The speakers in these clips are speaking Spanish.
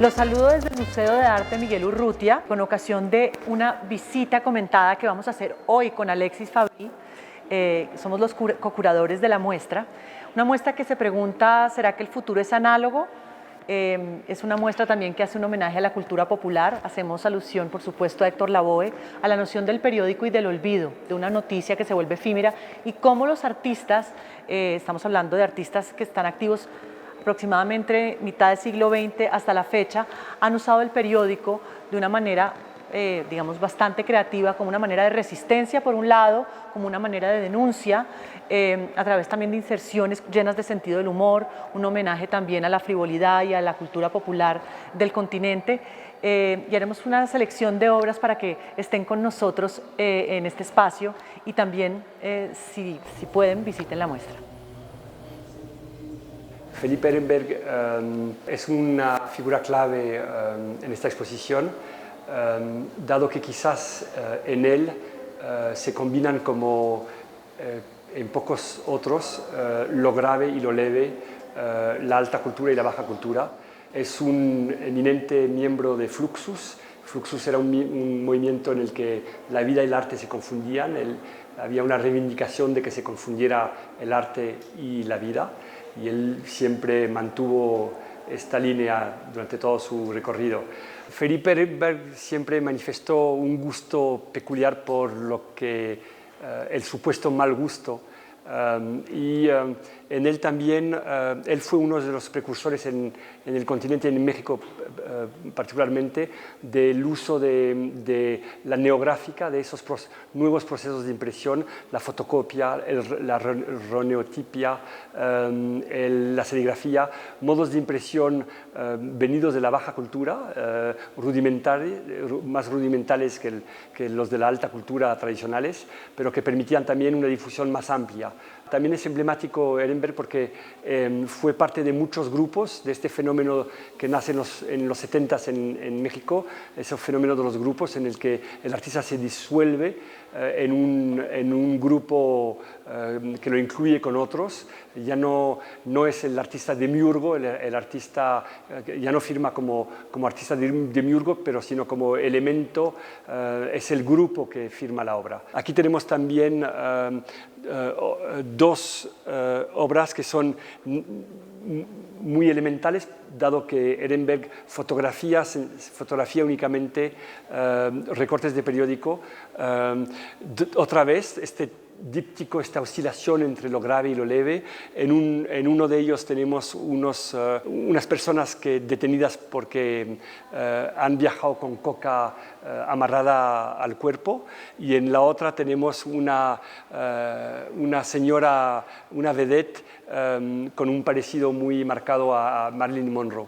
Los saludo desde el Museo de Arte Miguel Urrutia con ocasión de una visita comentada que vamos a hacer hoy con Alexis Fabri. Somos los co-curadores de la muestra. Una muestra que se pregunta, ¿será que el futuro es análogo? Es una muestra también que hace un homenaje a la cultura popular. Hacemos alusión, por supuesto, a Héctor Lavoe, a la noción del periódico y del olvido, de una noticia que se vuelve efímera y cómo los artistas, estamos hablando de artistas que están activos aproximadamente mitad del siglo XX hasta la fecha, han usado el periódico de una manera, digamos, bastante creativa, como una manera de resistencia por un lado, como una manera de denuncia, a través también de inserciones llenas de sentido del humor, un homenaje también a la frivolidad y a la cultura popular del continente. Y haremos una selección de obras para que estén con nosotros en este espacio y también, si pueden, visiten la muestra. Felipe Ehrenberg es una figura clave en esta exposición, dado que quizás en él se combinan como en pocos otros lo grave y lo leve, la alta cultura y la baja cultura. Es un eminente miembro de Fluxus. Fluxus era un movimiento en el que la vida y el arte se confundían. Había una reivindicación de que se confundiera el arte y la vida. Y él siempre mantuvo esta línea durante todo su recorrido. Felipe Ehrenberg siempre manifestó un gusto peculiar por lo que el supuesto mal gusto. En él también, él fue uno de los precursores en el continente, en México particularmente, del uso de la neográfica, de esos nuevos procesos de impresión, la fotocopia, la roneotipia, la serigrafía, modos de impresión venidos de la baja cultura, más rudimentales que los de la alta cultura tradicionales, pero que permitían también una difusión más amplia. También es emblemático Ehrenberg porque fue parte de muchos grupos de este fenómeno que nace en los 70s en México, ese fenómeno de los grupos en el que el artista se disuelve en un grupo que lo incluye con otros. Ya no es el artista demiurgo, el artista ya no firma como artista demiurgo, pero sino como elemento, es el grupo que firma la obra. Aquí tenemos también dos obras que son muy elementales, dado que Ehrenberg fotografía únicamente recortes de periódico. Otra vez, este díptico, esta oscilación entre lo grave y lo leve. En uno de ellos tenemos unas personas detenidas porque han viajado con coca amarrada al cuerpo, y en la otra tenemos una señora, una vedette, con un parecido muy marcado a Marilyn Monroe.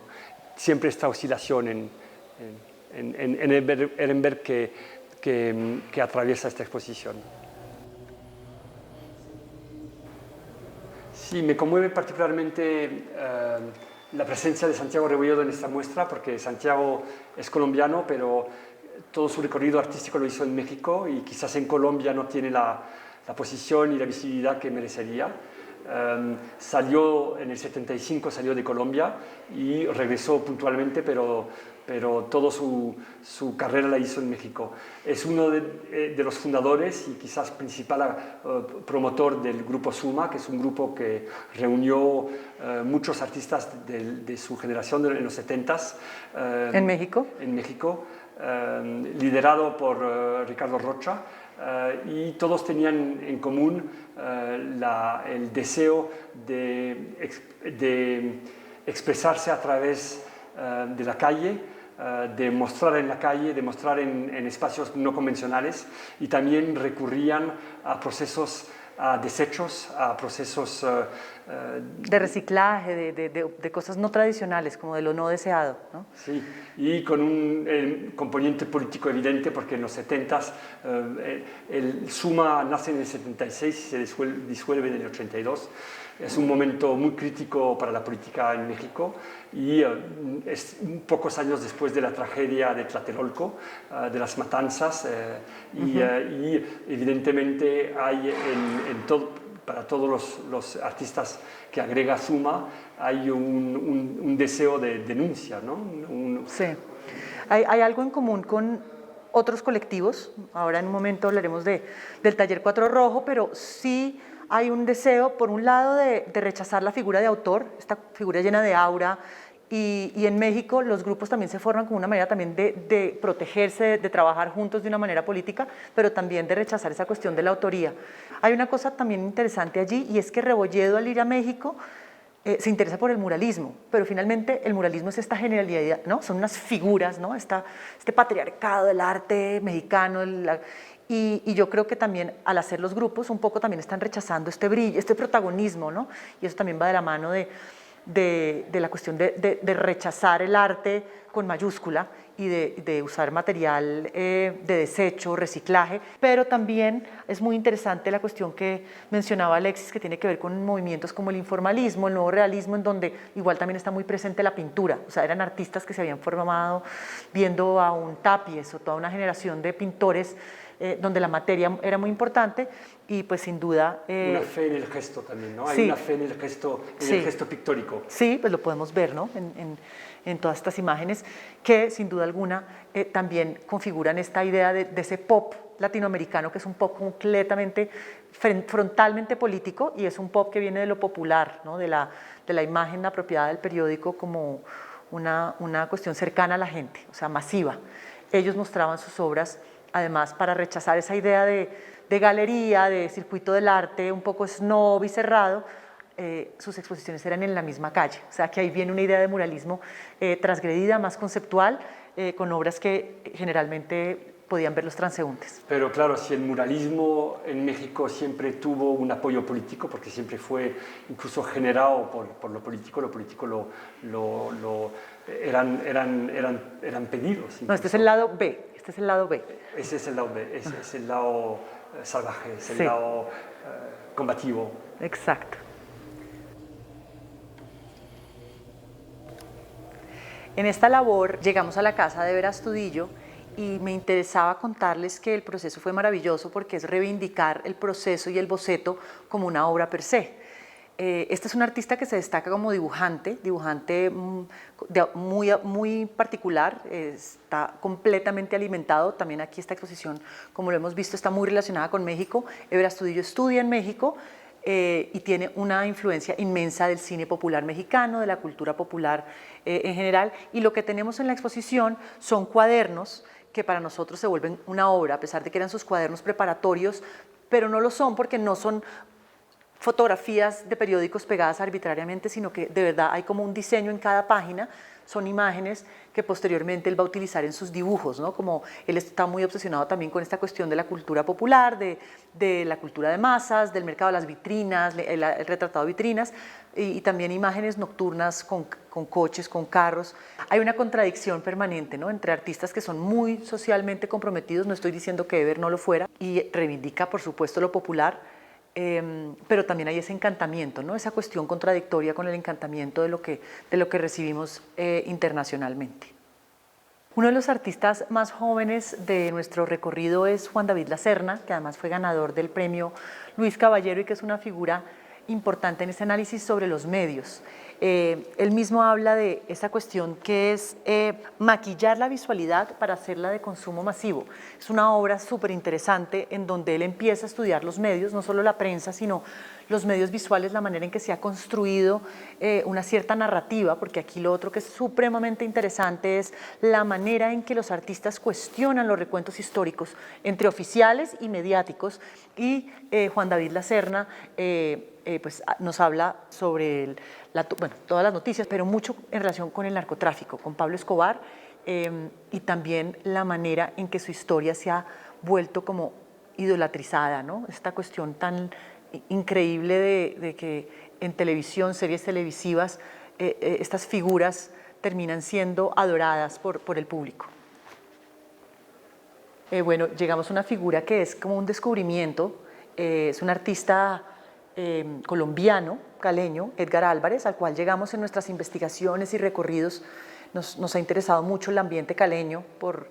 Siempre esta oscilación en Ehrenberg que atraviesa esta exposición. Sí, me conmueve particularmente la presencia de Santiago Rebolledo en esta muestra, porque Santiago es colombiano, pero todo su recorrido artístico lo hizo en México y quizás en Colombia no tiene la posición y la visibilidad que merecería. Salió en el 75, salió de Colombia y regresó puntualmente, pero toda su carrera la hizo en México. Es uno de los fundadores y quizás principal promotor del grupo Suma, que es un grupo que reunió muchos artistas de su generación en los 70s. ¿En México? En México, liderado por Ricardo Rocha. Y todos tenían en común el deseo de expresarse a través de la calle, de mostrar en la calle, de mostrar en espacios no convencionales, y también recurrían a procesos, a desechos, a procesos de reciclaje, de cosas no tradicionales, como de lo no deseado, ¿no? Sí, y con un componente político evidente, porque en los 70s el Suma nace en el 76 y se disuelve en el 82. Es un momento muy crítico para la política en México, y es pocos años después de la tragedia de Tlatelolco, de las matanzas, y evidentemente hay en para todos los artistas que agrega Zuma hay un deseo de denuncia, ¿no? Sí. Hay algo en común con otros colectivos. Ahora en un momento hablaremos del Taller Cuatro Rojo, pero sí hay un deseo, por un lado, de rechazar la figura de autor, esta figura llena de aura, y en México los grupos también se forman como una manera también de protegerse, de trabajar juntos de una manera política, pero también de rechazar esa cuestión de la autoría. Hay una cosa también interesante allí, y es que Rebolledo, al ir a México, se interesa por el muralismo, pero finalmente el muralismo es esta generalidad, ¿no? Son unas figuras, ¿no? Este patriarcado del arte mexicano, y yo creo que también al hacer los grupos un poco también están rechazando este brillo, este protagonismo, ¿no? Y eso también va de la mano de la cuestión de rechazar el arte con mayúscula y de usar material de desecho, reciclaje, pero también es muy interesante la cuestión que mencionaba Alexis, que tiene que ver con movimientos como el informalismo, el nuevo realismo, en donde igual también está muy presente la pintura, o sea, eran artistas que se habían formado viendo a un Tapies o toda una generación de pintores donde la materia era muy importante, y pues sin duda... una fe en el gesto también, ¿no? Hay sí, una fe en el gesto pictórico. Sí, pues lo podemos ver, ¿no? En todas estas imágenes que sin duda alguna también configuran esta idea de ese pop latinoamericano, que es un pop completamente, frontalmente político, y es un pop que viene de lo popular, ¿no? de la imagen apropiada del periódico como una cuestión cercana a la gente, o sea, masiva. Ellos mostraban sus obras además para rechazar esa idea de galería, de circuito del arte, un poco snob y cerrado. Sus exposiciones eran en la misma calle, o sea que ahí viene una idea de muralismo transgredida, más conceptual, con obras que generalmente podían ver los transeúntes. Pero claro, si el muralismo en México siempre tuvo un apoyo político, porque siempre fue incluso generado por lo político eran pedidos. Incluso. No, este es el lado B, este es el lado B. Ese es el lado B, ese es el lado salvaje, es el lado combativo. Exacto. En esta labor llegamos a la casa de Vera Astudillo y me interesaba contarles que el proceso fue maravilloso porque es reivindicar el proceso y el boceto como una obra per se. Este es un artista que se destaca como dibujante muy particular, está completamente alimentado. También aquí esta exposición, como lo hemos visto, está muy relacionada con México. Vera Astudillo estudia en México y tiene una influencia inmensa del cine popular mexicano, de la cultura popular en general, y lo que tenemos en la exposición son cuadernos que para nosotros se vuelven una obra, a pesar de que eran sus cuadernos preparatorios, pero no lo son porque no son fotografías de periódicos pegadas arbitrariamente, sino que de verdad hay como un diseño en cada página, son imágenes que posteriormente él va a utilizar en sus dibujos, ¿no? Como él está muy obsesionado también con esta cuestión de la cultura popular, de la cultura de masas, del mercado de las vitrinas, el retratado de vitrinas, y también imágenes nocturnas con coches, con carros. Hay una contradicción permanente, ¿no? Entre artistas que son muy socialmente comprometidos, no estoy diciendo que Eber no lo fuera, y reivindica por supuesto lo popular, pero también hay ese encantamiento, ¿no? Esa cuestión contradictoria con el encantamiento de lo que recibimos internacionalmente. Uno de los artistas más jóvenes de nuestro recorrido es Juan David Lacerna, que además fue ganador del premio Luis Caballero y que es una figura importante en este análisis sobre los medios. Él mismo habla de esa cuestión que es maquillar la visualidad para hacerla de consumo masivo. Es una obra súper interesante en donde él empieza a estudiar los medios, no solo la prensa, sino los medios visuales, la manera en que se ha construido una cierta narrativa, porque aquí lo otro que es supremamente interesante es la manera en que los artistas cuestionan los recuentos históricos entre oficiales y mediáticos, y Juan David Lacerna pues, nos habla sobre todas las noticias, pero mucho en relación con el narcotráfico, con Pablo Escobar, y también la manera en que su historia se ha vuelto como idolatrizada, ¿no? Esta cuestión tan increíble de que en televisión, series televisivas, estas figuras terminan siendo adoradas por el público. Bueno, llegamos a una figura que es como un descubrimiento, es un artista colombiano, caleño, Edgar Álvarez, al cual llegamos en nuestras investigaciones y recorridos. Nos ha interesado mucho el ambiente caleño por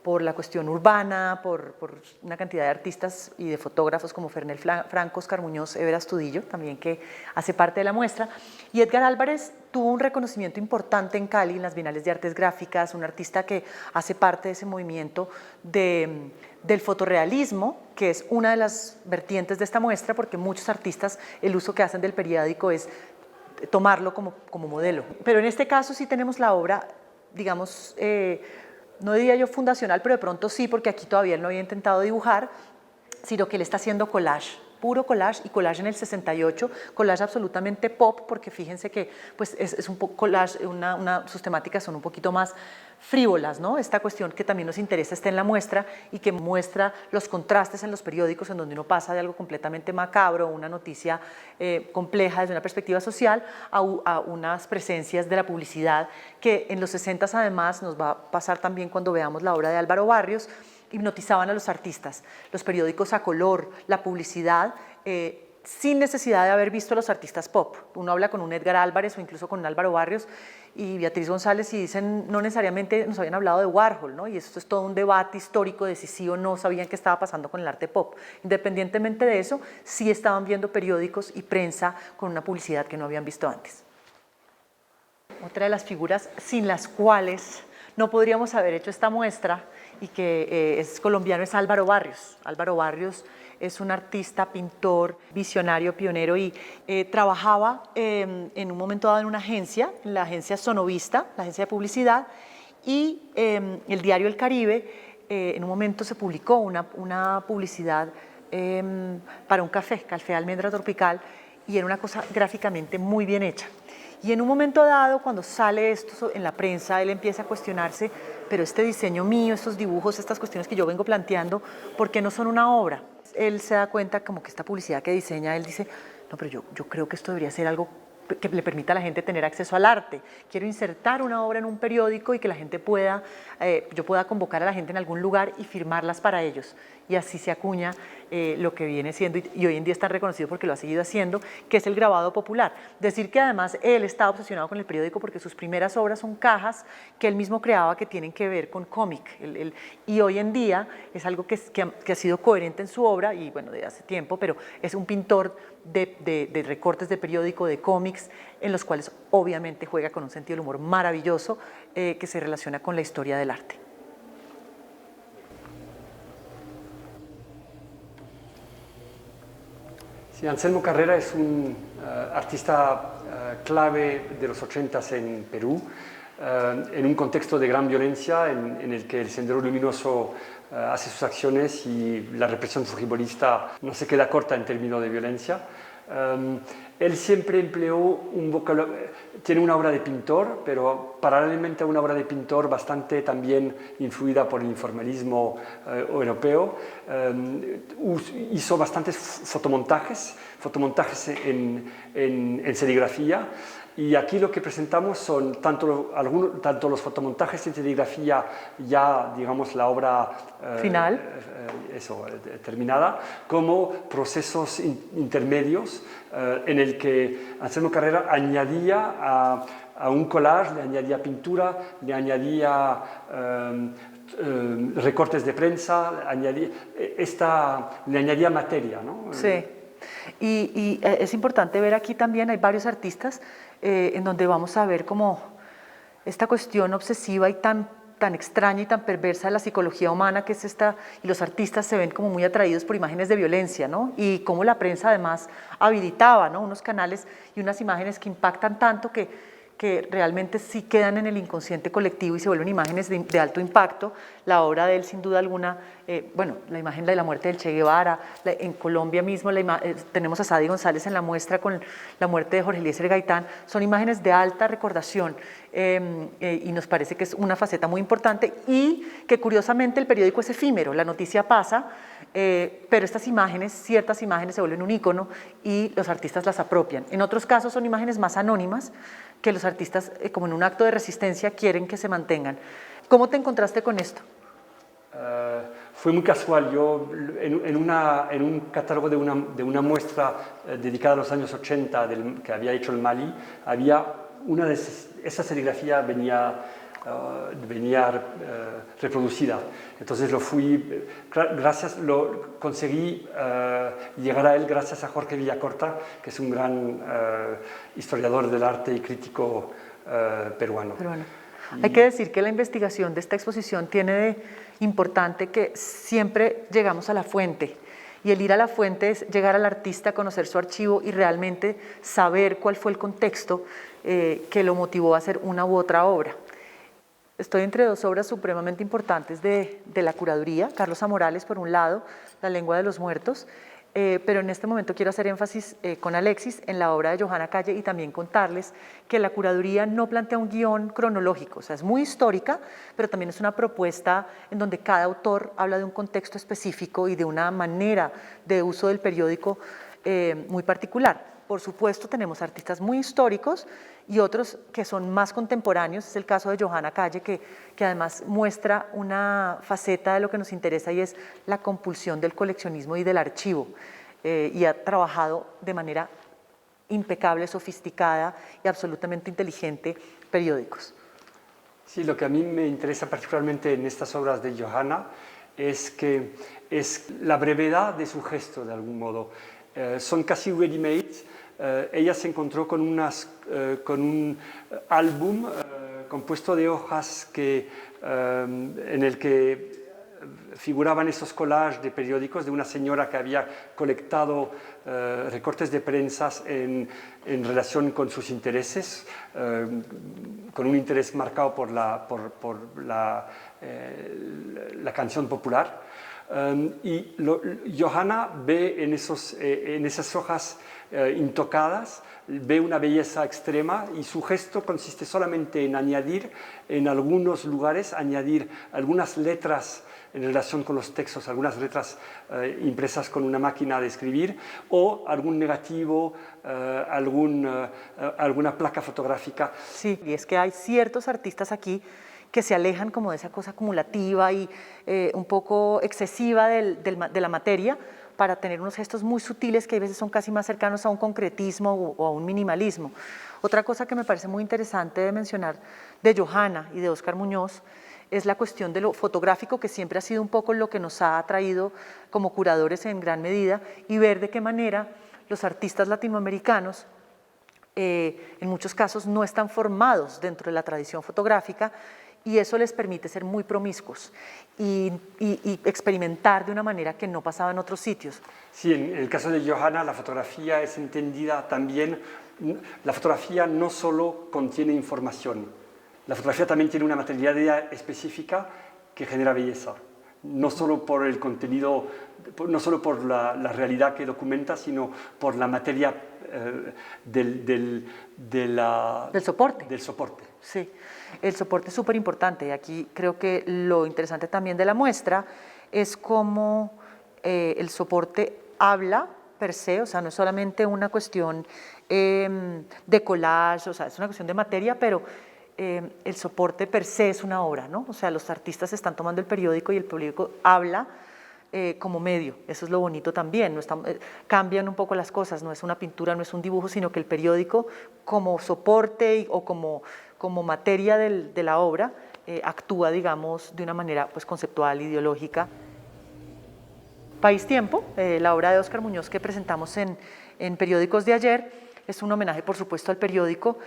por la cuestión urbana, por una cantidad de artistas y de fotógrafos como Fernel Franco, Oscar Muñoz, Ever Astudillo, también que hace parte de la muestra. Y Edgar Álvarez tuvo un reconocimiento importante en Cali, en las Bienales de Artes Gráficas, un artista que hace parte de ese movimiento del fotorrealismo, que es una de las vertientes de esta muestra, porque muchos artistas el uso que hacen del periódico es tomarlo como modelo. Pero en este caso sí tenemos la obra, digamos, no diría yo fundacional, pero de pronto sí, porque aquí todavía él no había intentado dibujar, sino que él está haciendo collage, puro collage, y collage en el 68, collage absolutamente pop, porque fíjense que pues es un poco collage, sus temáticas son un poquito más frívolas, ¿no? Esta cuestión que también nos interesa está en la muestra y que muestra los contrastes en los periódicos, en donde uno pasa de algo completamente macabro, una noticia compleja desde una perspectiva social, a unas presencias de la publicidad que en los 60 además nos va a pasar también cuando veamos la obra de Álvaro Barrios. Hipnotizaban a los artistas, los periódicos a color, la publicidad, sin necesidad de haber visto a los artistas pop. Uno habla con un Edgar Álvarez o incluso con un Álvaro Barrios y Beatriz González y dicen, no necesariamente nos habían hablado de Warhol, ¿no? Y esto es todo un debate histórico de si sí o no sabían qué estaba pasando con el arte pop. Independientemente de eso, sí estaban viendo periódicos y prensa con una publicidad que no habían visto antes. Otra de las figuras sin las cuales no podríamos haber hecho esta muestra y que es colombiano es Álvaro Barrios. Álvaro Barrios es un artista, pintor, visionario, pionero y trabajaba en un momento dado en una agencia, en la agencia Sonovista, la agencia de publicidad, y el diario El Caribe en un momento se publicó una publicidad para un café Almendra Tropical, y era una cosa gráficamente muy bien hecha. Y en un momento dado, cuando sale esto en la prensa, él empieza a cuestionarse, pero este diseño mío, estos dibujos, estas cuestiones que yo vengo planteando, ¿por qué no son una obra? Él se da cuenta como que esta publicidad que diseña, él dice, no, pero yo creo que esto debería ser algo que le permita a la gente tener acceso al arte. Quiero insertar una obra en un periódico y que la gente pueda, yo pueda convocar a la gente en algún lugar y firmarlas para ellos. Y así se acuña lo que viene siendo, y hoy en día está reconocido porque lo ha seguido haciendo, que es el grabado popular. Decir que además él está obsesionado con el periódico porque sus primeras obras son cajas que él mismo creaba que tienen que ver con cómic. Y hoy en día es algo que ha sido coherente en su obra, y bueno, de hace tiempo, pero es un pintor de recortes de periódico, de cómics, en los cuales obviamente juega con un sentido del humor maravilloso que se relaciona con la historia del arte. Sí, Anselmo Carrera es un artista clave de los 80s en Perú, en un contexto de gran violencia en el que el Sendero Luminoso hace sus acciones y la represión fujimorista no se queda corta en términos de violencia. Él siempre empleó un vocabulario, tiene una obra de pintor, pero paralelamente a una obra de pintor bastante también influida por el informalismo europeo, hizo bastantes fotomontajes en serigrafía. Y aquí lo que presentamos son tanto los fotomontajes en serigrafía, ya digamos la obra final, terminada, como procesos intermedios en el que Anselmo Carrera añadía a un collage, le añadía pintura, le añadía recortes de prensa, le añadía materia, ¿no? Sí. Y es importante ver aquí también, hay varios artistas en donde vamos a ver como esta cuestión obsesiva y tan extraña y tan perversa de la psicología humana que es esta, y los artistas se ven como muy atraídos por imágenes de violencia, ¿no? Y cómo la prensa además habilitaba, ¿no?, unos canales y unas imágenes que impactan tanto que realmente sí quedan en el inconsciente colectivo y se vuelven imágenes de alto impacto. La obra de él, sin duda alguna, bueno, la imagen de la muerte del Che Guevara, en Colombia mismo tenemos a Sadi González en la muestra con la muerte de Jorge Eliezer Gaitán, son imágenes de alta recordación y nos parece que es una faceta muy importante y que curiosamente el periódico es efímero, la noticia pasa, pero estas imágenes, ciertas imágenes se vuelven un ícono y los artistas las apropian. En otros casos son imágenes más anónimas que los artistas, como en un acto de resistencia, quieren que se mantengan. ¿Cómo te encontraste con esto? Fue muy casual. Yo en un catálogo de una muestra dedicada a los años 80 que había hecho el Mali, había una de esas serigrafías venía venía reproducida. Entonces conseguí llegar a él gracias a Jorge Villacorta, que es un gran historiador del arte y crítico peruano. Hay que decir que la investigación de esta exposición tiene de importante que siempre llegamos a la fuente, y el ir a la fuente es llegar al artista, conocer su archivo y realmente saber cuál fue el contexto que lo motivó a hacer una u otra obra. Estoy entre dos obras supremamente importantes de la curaduría, Carlos A. Morales por un lado, La lengua de los muertos, pero en este momento quiero hacer énfasis con Alexis en la obra de Johanna Calle y también contarles que la curaduría no plantea un guión cronológico, o sea, es muy histórica, pero también es una propuesta en donde cada autor habla de un contexto específico y de una manera de uso del periódico muy particular. Por supuesto, tenemos artistas muy históricos y otros que son más contemporáneos. Es el caso de Johanna Calle, que además muestra una faceta de lo que nos interesa y es la compulsión del coleccionismo y del archivo. Y ha trabajado de manera impecable, sofisticada y absolutamente inteligente periódicos. Sí, lo que a mí me interesa particularmente en estas obras de Johanna es que es la brevedad de su gesto, de algún modo. Son casi ready-made. Ella se encontró con un álbum compuesto de hojas en el que figuraban esos collages de periódicos de una señora que había colectado recortes de prensa en relación con sus intereses, con un interés marcado por la canción popular. Y Johanna ve en esas hojas intocadas, ve una belleza extrema y su gesto consiste solamente en añadir, en algunos lugares, añadir algunas letras en relación con los textos, algunas letras impresas con una máquina de escribir o algún negativo, alguna placa fotográfica. Sí, y es que hay ciertos artistas aquí que se alejan como de esa cosa acumulativa y un poco excesiva de la materia para tener unos gestos muy sutiles que a veces son casi más cercanos a un concretismo o a un minimalismo. Otra cosa que me parece muy interesante de mencionar de Johanna y de Óscar Muñoz es la cuestión de lo fotográfico, que siempre ha sido un poco lo que nos ha atraído como curadores en gran medida, y ver de qué manera los artistas latinoamericanos en muchos casos no están formados dentro de la tradición fotográfica, y eso les permite ser muy promiscuos y experimentar de una manera que no pasaba en otros sitios. Sí, en el caso de Johanna, la fotografía es entendida también, la fotografía no solo contiene información, la fotografía también tiene una materialidad específica que genera belleza, no solo por el contenido, no solo por la realidad que documenta, sino por la materia del soporte. Sí, el soporte es súper importante y aquí creo que lo interesante también de la muestra es cómo el soporte habla per se, o sea, no es solamente una cuestión de collage, o sea, es una cuestión de materia, pero el soporte per se es una obra, ¿no? O sea, los artistas están tomando el periódico y el periódico habla como medio, eso es lo bonito también, no cambian un poco las cosas, no es una pintura, no es un dibujo, sino que el periódico como soporte o como materia de la obra actúa, digamos, de una manera pues, conceptual, ideológica. País Tiempo, la obra de Óscar Muñoz que presentamos en Periódicos de ayer, es un homenaje, por supuesto, al periódico.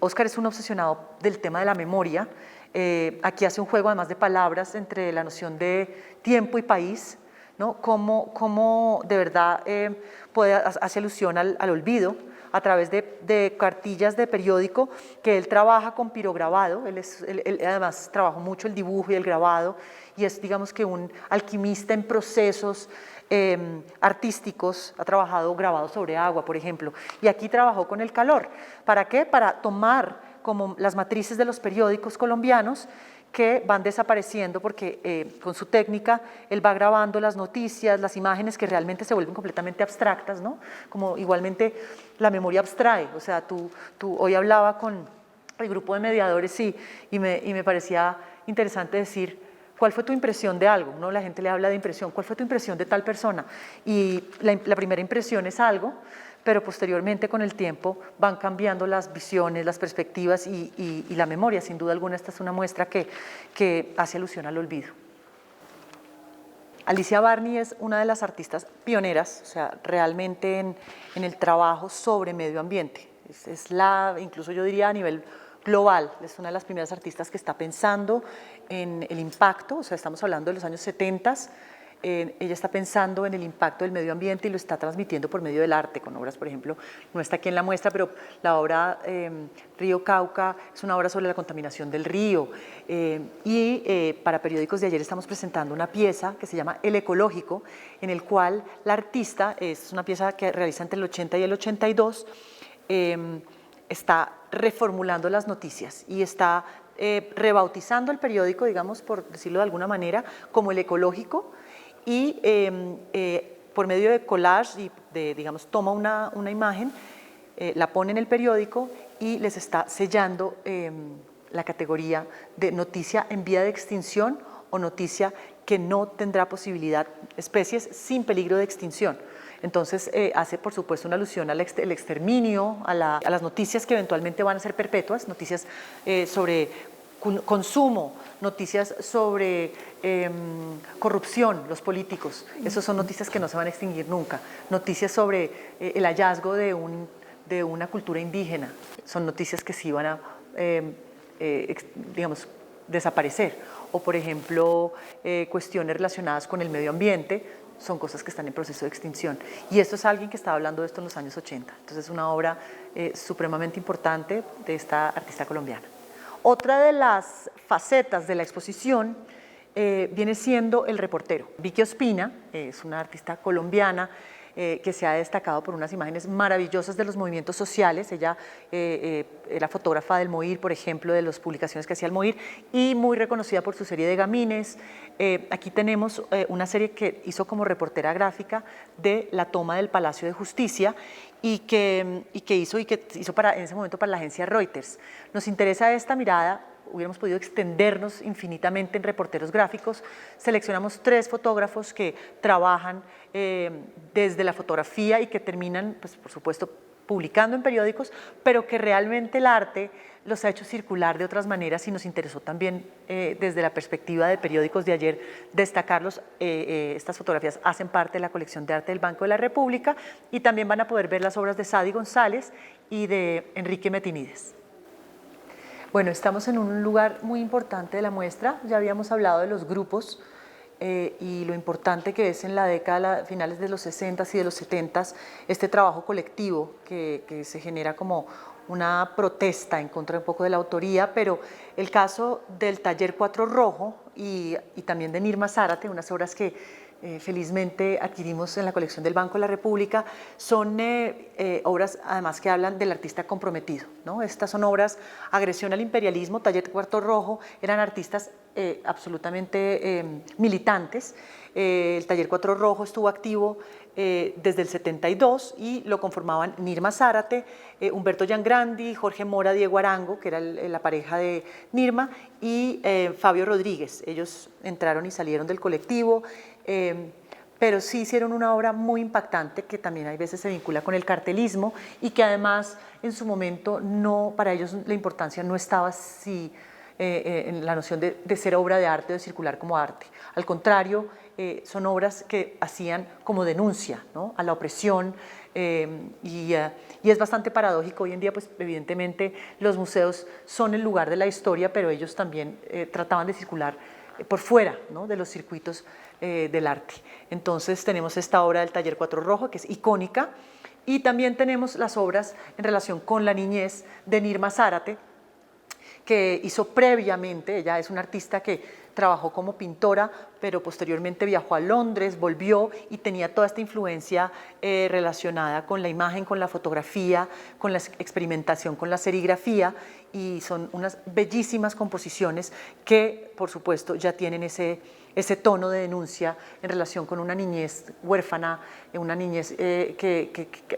Óscar es un obsesionado del tema de la memoria. Aquí hace un juego, además de palabras, entre la noción de tiempo y país, ¿no? Cómo de verdad hace alusión al olvido a través de cartillas de periódico que él trabaja con pirograbado. Él además trabajó mucho el dibujo y el grabado y es, digamos, que un alquimista en procesos artísticos. Ha trabajado grabado sobre agua, por ejemplo, y aquí trabajó con el calor. ¿Para qué? Para tomar como las matrices de los periódicos colombianos que van desapareciendo porque con su técnica él va grabando las noticias, las imágenes que realmente se vuelven completamente abstractas, ¿no? Como igualmente la memoria abstrae, o sea, tú hoy hablaba con el grupo de mediadores y me parecía interesante decir, ¿cuál fue tu impresión de algo? ¿No? La gente le habla de impresión, ¿cuál fue tu impresión de tal persona? Y la primera impresión es algo, pero posteriormente con el tiempo van cambiando las visiones, las perspectivas y la memoria. Sin duda alguna esta es una muestra que hace alusión al olvido. Alicia Barney es una de las artistas pioneras, o sea, realmente en el trabajo sobre medio ambiente. Incluso yo diría a nivel global, es una de las primeras artistas que está pensando en el impacto, o sea, estamos hablando de los años 70. Ella está pensando en el impacto del medio ambiente y lo está transmitiendo por medio del arte, con obras, por ejemplo, no está aquí en la muestra, pero la obra Río Cauca es una obra sobre la contaminación del río. Para Periódicos de Ayer estamos presentando una pieza que se llama El Ecológico, en el cual la artista, es una pieza que realiza entre el 80 y el 82, está reformulando las noticias y está rebautizando el periódico, digamos, por decirlo de alguna manera, como El Ecológico, y por medio de collage y digamos, toma una imagen, la pone en el periódico y les está sellando la categoría de noticia en vía de extinción o noticia que no tendrá posibilidad, especies sin peligro de extinción. Entonces hace por supuesto una alusión al exterminio, a las noticias que eventualmente van a ser perpetuas, noticias sobre consumo, noticias sobre corrupción, los políticos, esas son noticias que no se van a extinguir nunca, noticias sobre el hallazgo de una cultura indígena, son noticias que sí van a, digamos, desaparecer, o por ejemplo cuestiones relacionadas con el medio ambiente, son cosas que están en proceso de extinción. Y esto es alguien que estaba hablando de esto en los años 80, entonces es una obra supremamente importante de esta artista colombiana. Otra de las facetas de la exposición viene siendo el reportero. Vicky Ospina es una artista colombiana que se ha destacado por unas imágenes maravillosas de los movimientos sociales. Ella era fotógrafa del MOIR, por ejemplo, de las publicaciones que hacía el MOIR, y muy reconocida por su serie de gamines. Aquí tenemos una serie que hizo como reportera gráfica de la toma del Palacio de Justicia y que hizo en ese momento para la agencia Reuters. Nos interesa esta mirada. Hubiéramos podido extendernos infinitamente en reporteros gráficos. Seleccionamos 3 fotógrafos que trabajan desde la fotografía y que terminan, pues, por supuesto, publicando en periódicos, pero que realmente el arte los ha hecho circular de otras maneras y nos interesó también desde la perspectiva de Periódicos de Ayer destacarlos. Estas fotografías hacen parte de la colección de arte del Banco de la República y también van a poder ver las obras de Sadi González y de Enrique Metinides. Bueno, estamos en un lugar muy importante de la muestra, ya habíamos hablado de los grupos y lo importante que es en la década, finales de los 60 y de los 70, este trabajo colectivo que se genera como una protesta en contra un poco de la autoría, pero el caso del Taller Cuatro Rojo y también de Nirma Zárate, unas obras que felizmente adquirimos en la colección del Banco de la República, son obras además que hablan del artista comprometido, ¿no? Estas son obras, Agresión al imperialismo, Taller Cuarto Rojo, eran artistas absolutamente militantes. El Taller Cuatro Rojo estuvo activo desde el 72 y lo conformaban Nirma Zárate, Humberto Giangrandi, Jorge Mora, Diego Arango, que era la pareja de Nirma, y Fabio Rodríguez. Ellos entraron y salieron del colectivo, pero sí hicieron una obra muy impactante que también a veces se vincula con el cartelismo y que además en su momento para ellos la importancia no estaba en la noción de ser obra de arte o de circular como arte. Al contrario, son obras que hacían como denuncia, ¿no?, a la opresión, y es bastante paradójico. Hoy en día, pues evidentemente los museos son el lugar de la historia, pero ellos también trataban de circular por fuera, ¿no?, de los circuitos del arte. Entonces tenemos esta obra del Taller Cuatro Rojo, que es icónica, y también tenemos las obras en relación con la niñez de Nirma Zárate, que hizo previamente. Ella es una artista que trabajó como pintora, pero posteriormente viajó a Londres, volvió y tenía toda esta influencia relacionada con la imagen, con la fotografía, con la experimentación, con la serigrafía, y son unas bellísimas composiciones que, por supuesto, ya tienen ese tono de denuncia en relación con una niñez huérfana, una niñez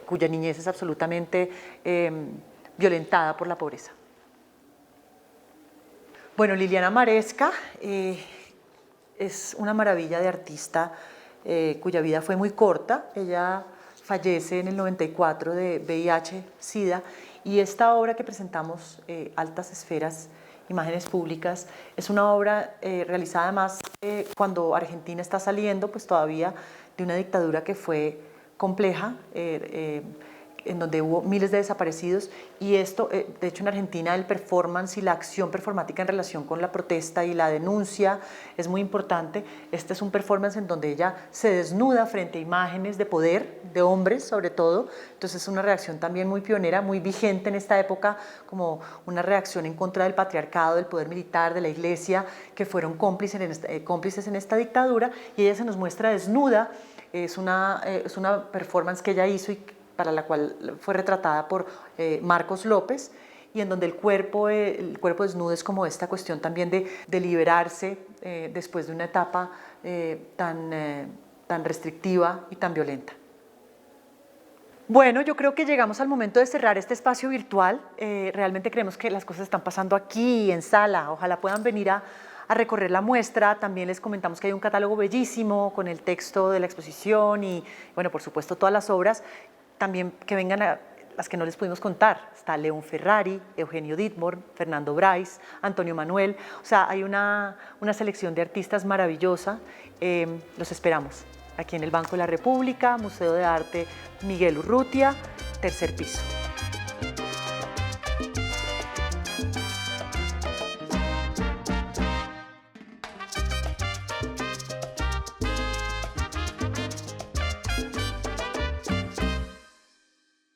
cuya niñez es absolutamente violentada por la pobreza. Bueno, Liliana Maresca es una maravilla de artista cuya vida fue muy corta. Ella fallece en el 94 de VIH-Sida, y esta obra que presentamos, Altas Esferas, Imágenes Públicas, es una obra realizada además cuando Argentina está saliendo pues todavía de una dictadura que fue compleja, en donde hubo miles de desaparecidos, y esto, de hecho en Argentina el performance y la acción performática en relación con la protesta y la denuncia es muy importante. Este es un performance en donde ella se desnuda frente a imágenes de poder, de hombres sobre todo, entonces es una reacción también muy pionera, muy vigente en esta época, como una reacción en contra del patriarcado, del poder militar, de la iglesia, que fueron cómplices en esta dictadura, y ella se nos muestra desnuda. Es una performance que ella hizo y para la cual fue retratada por Marcos López, y en donde el cuerpo desnudo es como esta cuestión también de liberarse después de una etapa tan restrictiva y tan violenta. Bueno, yo creo que llegamos al momento de cerrar este espacio virtual. Realmente creemos que las cosas están pasando aquí en sala. Ojalá puedan venir a recorrer la muestra. También les comentamos que hay un catálogo bellísimo con el texto de la exposición y, bueno, por supuesto, todas las obras. También que vengan a las que no les pudimos contar. Está León Ferrari, Eugenio Dittborn, Fernando Brais, Antonio Manuel. O sea, hay una selección de artistas maravillosa. Los esperamos aquí en el Banco de la República, Museo de Arte Miguel Urrutia, tercer piso.